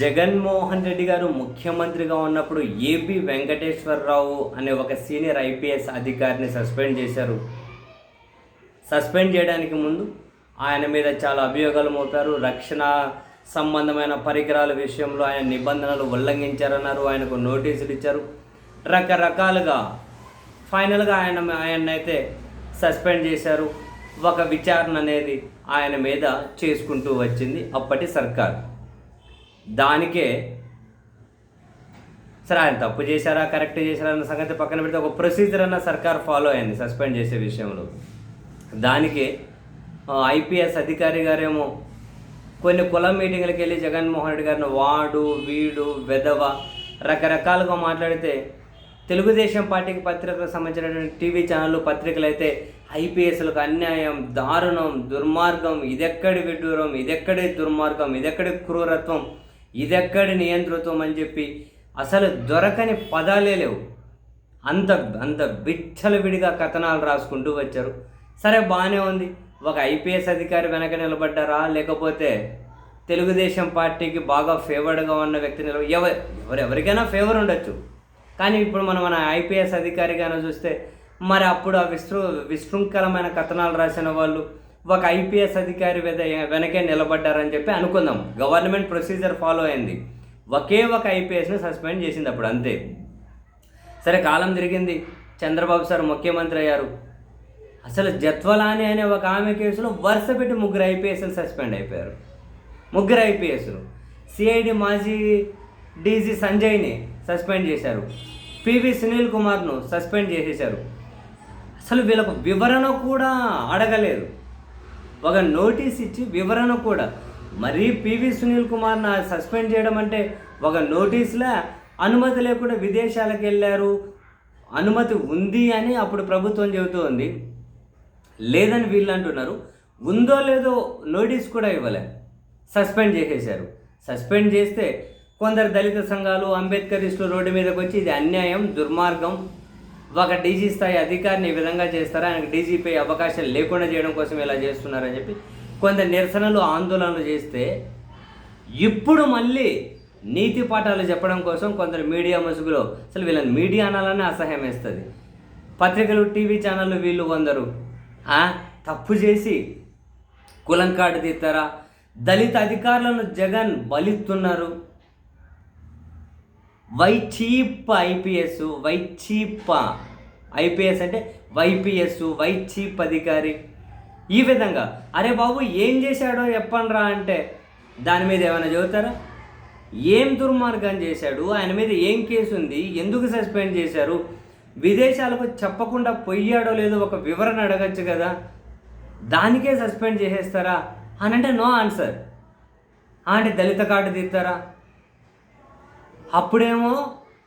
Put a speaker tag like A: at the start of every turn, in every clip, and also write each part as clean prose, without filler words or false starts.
A: జగన్మోహన్ రెడ్డి గారు ముఖ్యమంత్రిగా ఉన్నప్పుడు ఏబి వెంకటేశ్వరరావు అనే ఒక సీనియర్ ఐపీఎస్ అధికారిని సస్పెండ్ చేశారు. సస్పెండ్ చేయడానికి ముందు ఆయన మీద చాలా అభియోగాలు మోపారు. రక్షణ సంబంధమైన పరికరాల విషయంలో ఆయన నిబంధనలు ఉల్లంఘించారన్నారు. ఆయనకు నోటీసులు ఇచ్చారు. రకరకాలుగా ఫైనల్గా ఆయనైతే సస్పెండ్ చేశారు. ఒక విచారణ అనేది ఆయన మీద చేసుకుంటూ వచ్చింది అప్పటి సర్కార్. దానికే సరే ఆయన తప్పు చేశారా కరెక్ట్ చేశారా అన్న సంగతి పక్కన పెడితే ఒక ప్రొసీజర్ అన్న సర్కార్ ఫాలో అయింది సస్పెండ్ చేసే విషయంలో. దానికి ఐపీఎస్ అధికారి గారేమో కొన్ని కులం మీటింగ్లకు వెళ్ళి జగన్మోహన్ రెడ్డి గారిని వాడు వీడు వెధవ రకరకాలుగా మాట్లాడితే తెలుగుదేశం పార్టీకి పత్రికలకు సంబంధించినటువంటి టీవీ ఛానళ్ళు పత్రికలు అయితే ఐపీఎస్లకు అన్యాయం, దారుణం, దుర్మార్గం, ఇదెక్కడి విడ్డూరం, ఇదెక్కడి దుర్మార్గం, ఇదెక్కడి క్రూరత్వం, ఇదెక్కడి నియంతృత్వం అని చెప్పి అసలు దొరకని పదాలే లేవు. అంత అంత విచ్చలవిడిగా కథనాలు రాసుకుంటూ వచ్చారు. సరే బాగానే ఉంది. ఒక ఐపీఎస్ అధికారి వెనక నిలబడ్డారా, లేకపోతే తెలుగుదేశం పార్టీకి బాగా ఫేవర్డ్గా ఉన్న వ్యక్తి ఎవరికైనా ఫేవర్ ఉండొచ్చు. కానీ ఇప్పుడు మన ఐపీఎస్ అధికారిగానే చూస్తే మరి అప్పుడు ఆ విశృంఖలమైన కథనాలు రాసిన వాళ్ళు ఒక ఐపీఎస్ అధికారి వెనకే నిలబడ్డారని చెప్పి అనుకుందాం. గవర్నమెంట్ ప్రొసీజర్ ఫాలో అయింది. ఒకే ఒక ఐపీఎస్ని సస్పెండ్ చేసింది అప్పుడు, అంతే. సరే కాలం తిరిగింది, చంద్రబాబు సార్ ముఖ్యమంత్రి అయ్యారు. అసలు జత్వలాని అనే ఒక ఆమె కేసులో వరుస పెట్టి 3 ఐపీఎస్లు సస్పెండ్ అయిపోయారు. 3 ఐపీఎస్లు. సిఐడి మాజీ డీజీ సంజయ్ని సస్పెండ్ చేశారు. పివి సునీల్ కుమార్ను సస్పెండ్ చేసేశారు. అసలు వీళ్ళకు వివరణ కూడా అడగలేదు. ఒక నోటీస్ ఇచ్చి వివరణ కూడా. మరీ పివి సునీల్ కుమార్ని సస్పెండ్ చేయడం అంటే ఒక నోటీసులా అనుమతి లేకుండా విదేశాలకు వెళ్ళారు, అనుమతి ఉంది అని అప్పుడు ప్రభుత్వం చెబుతూ ఉంది. లేదని వీళ్ళు అంటున్నారు. ఉందో లేదో నోటీస్ కూడా ఇవ్వలే, సస్పెండ్ చేసేశారు. సస్పెండ్ చేస్తే కొందరు దళిత సంఘాలు, అంబేద్కరిస్టులు రోడ్డు మీదకి వచ్చి ఇది అన్యాయం, దుర్మార్గం, ఒక డీజీ స్థాయి అధికారిని ఈ విధంగా చేస్తారా, ఆయనకు డీజీపై అవకాశాలు లేకుండా చేయడం కోసం ఇలా చేస్తున్నారని చెప్పి కొందరు నిరసనలు, ఆందోళనలు చేస్తే ఇప్పుడు మళ్ళీ నీతి పాఠాలు చెప్పడం కోసం కొందరు మీడియా ముసుగులో, అసలు వీళ్ళని మీడియా అనాలని అసహ్యం వేస్తుంది, పత్రికలు, టీవీ ఛానళ్ళు వీళ్ళు కొందరు తప్పు చేసి కులం కార్డు తీస్తారా, దళిత అధికారులను జగన్ బలిస్తున్నారు, వైచీప్ ఐపీఎస్, వైచీప్ ఐపీఎస్ అంటే వైపీఎస్, వైచీప్ అధికారి, ఈ విధంగా. అరే బాబు ఏం చేశాడో చెప్పండిరా అంటే దాని మీద ఏమైనా చెబుతారా? ఏం దుర్మార్గం చేశాడు, ఆయన మీద ఏం కేసు ఉంది, ఎందుకు సస్పెండ్ చేశారు, విదేశాలకు చెప్పకుండా పోయాడో లేదో ఒక వివరణ అడగచ్చు కదా, దానికే సస్పెండ్ చేసేస్తారా అని అంటే నో ఆన్సర్. అంటే దళిత కార్డు తీస్తారా? అప్పుడేమో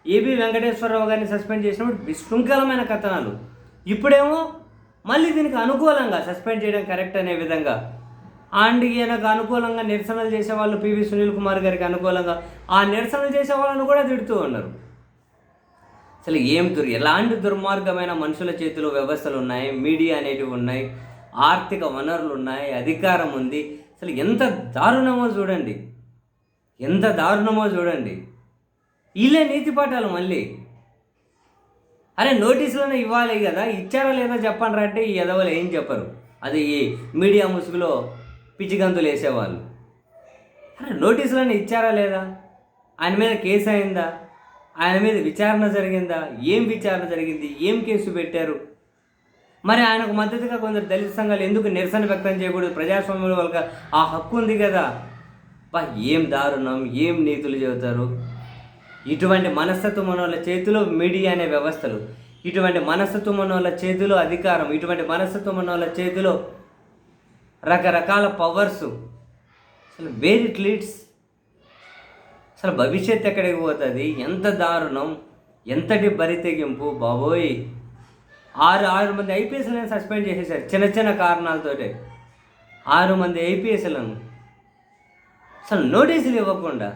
A: ఏబి వెంకటేశ్వరరావు గారిని సస్పెండ్ చేసినప్పుడు విశృంఖలమైన కథనాలు, ఇప్పుడేమో మళ్ళీ దీనికి అనుకూలంగా సస్పెండ్ చేయడం కరెక్ట్ అనే విధంగా. అండ్ ఈయనకు అనుకూలంగా నిరసనలు చేసేవాళ్ళు పివి సునీల్ కుమార్ గారికి అనుకూలంగా ఆ నిరసనలు చేసే వాళ్ళను కూడా తిడుతూ ఉన్నారు. అసలు ఎలాంటి దుర్మార్గమైన మనుషుల చేతిలో వ్యవస్థలు ఉన్నాయి, మీడియా అనేటివి ఉన్నాయి, ఆర్థిక వనరులు ఉన్నాయి, అధికారం ఉంది. అసలు ఎంత దారుణమో చూడండి, ఎంత దారుణమో చూడండి. వీళ్ళే నీతి పాఠాలు మళ్ళీ. అరే నోటీసులను ఇవ్వాలి కదా, ఇచ్చారా లేదా చెప్పండి అంటే ఈ ఎదవలు ఏం చెప్పరు. అది ఈ మీడియా ముసుగులో పిచ్చిగంతులు వేసేవాళ్ళు. అరే నోటీసులను ఇచ్చారా లేదా, ఆయన మీద కేసు అయిందా, ఆయన మీద విచారణ జరిగిందా, ఏం విచారణ జరిగింది, ఏం కేసు పెట్టారు, మరి ఆయనకు మద్దతుగా కొందరు దళిత సంఘాలు ఎందుకు నిరసన వ్యక్తం చేయకూడదు, ప్రజాస్వామ్యంలో వాళ్ళకి ఆ హక్కు ఉంది కదా. ఏం దారుణం, ఏం నీతులు చెబుతారు. ఇటువంటి మనస్తత్వం వాళ్ళ చేతిలో మీడియా అనే వ్యవస్థలు, ఇటువంటి మనస్తత్వం వాళ్ళ చేతిలో అధికారం, ఇటువంటి మనస్తత్వం వాళ్ళ చేతిలో రకరకాల పవర్సు. అసలు వేర్ ఇట్ లీడ్స్, అసలు భవిష్యత్తు ఎక్కడికి పోతుంది, ఎంత దారుణం, ఎంతటి బరితెగింపు బాబోయ్. 6 మంది ఐపీఎస్లను సస్పెండ్ చేసేసారు చిన్న చిన్న కారణాలతోటే. 6 మంది ఐపీఎస్లను అసలు నోటీసులు ఇవ్వకుండా.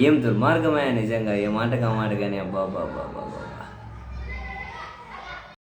A: ఏం దుర్మార్గమయ్యా నిజంగా, ఏ మాటగా మాట కానీ. అబ్బా.